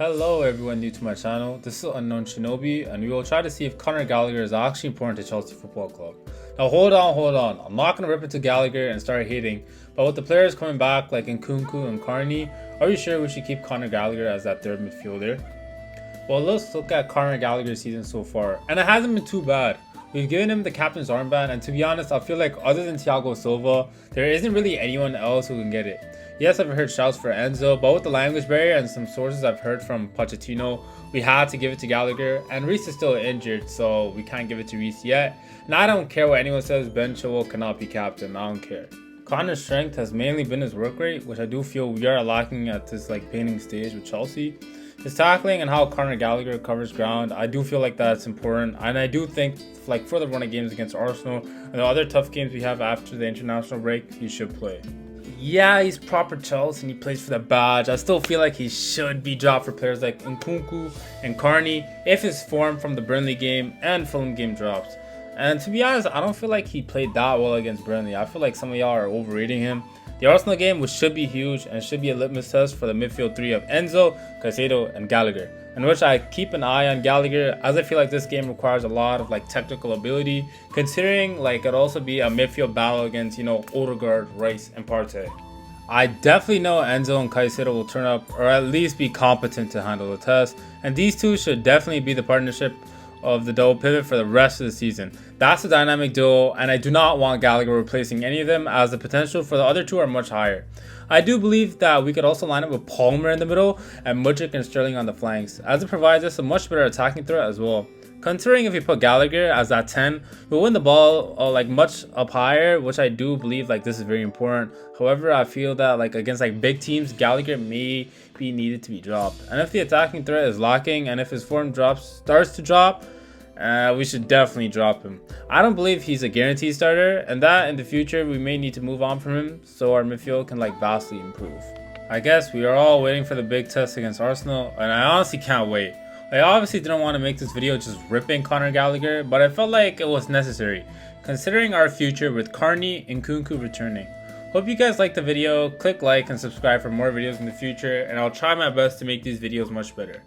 Hello everyone new to my channel, this is Unknown Shinobi and we will try to see if Conor Gallagher is actually important to Chelsea Football Club. Now hold on, I'm not going to rip into Gallagher and start hating, but with the players coming back like Nkunku and Carney, are we sure we should keep Conor Gallagher as that third midfielder? Well, let's look at Conor Gallagher's season so far, and it hasn't been too bad. We've given him the captain's armband, and to be honest, I feel like other than Thiago Silva, there isn't really anyone else who can get it. Yes, I've heard shouts for Enzo, but with the language barrier and some sources I've heard from Pochettino, we had to give it to Gallagher, and Reece is still injured, so we can't give it to Reece yet. And I don't care what anyone says, Ben Chilwell cannot be captain, I don't care. Conor's strength has mainly been his work rate, which I do feel we are lacking at this painting stage with Chelsea. His tackling and how Conor Gallagher covers ground, I do feel like that's important, and I do think for the run of games against Arsenal and the other tough games we have after the international break, he should play. Yeah, he's proper Chelsea and he plays for the badge. I still feel like he should be dropped for players like Nkunku and Carney if his form from the Burnley game and Fulham game drops. And to be honest, I don't feel like he played that well against Burnley. I feel like some of y'all are overrating him. The Arsenal game, which should be huge and should be a litmus test for the midfield three of Enzo, Caicedo, and Gallagher, in which I keep an eye on Gallagher, as I feel like this game requires a lot of technical ability, considering it'd also be a midfield battle against Odegaard, Rice, and Partey. I definitely know Enzo and Caicedo will turn up, or at least be competent to handle the test, and these two should definitely be the partnership of the double pivot for the rest of the season. That's a dynamic duo, and I do not want Gallagher replacing any of them, as the potential for the other two are much higher. I do believe that we could also line up with Palmer in the middle and Mudryk and Sterling on the flanks, as it provides us a much better attacking threat as well. Considering if we put Gallagher as that 10, we'll win the ball much up higher, which I do believe this is very important. However, I feel that against big teams, Gallagher may be needed to be dropped. And if the attacking threat is lacking and if his form starts to drop, we should definitely drop him. I don't believe he's a guaranteed starter, and that in the future we may need to move on from him so our midfield can vastly improve. I guess we are all waiting for the big test against Arsenal, and I honestly can't wait. I obviously didn't want to make this video just ripping Conor Gallagher, but I felt like it was necessary, considering our future with Carney and Nkunku returning. Hope you guys liked the video. Click like and subscribe for more videos in the future, and I'll try my best to make these videos much better.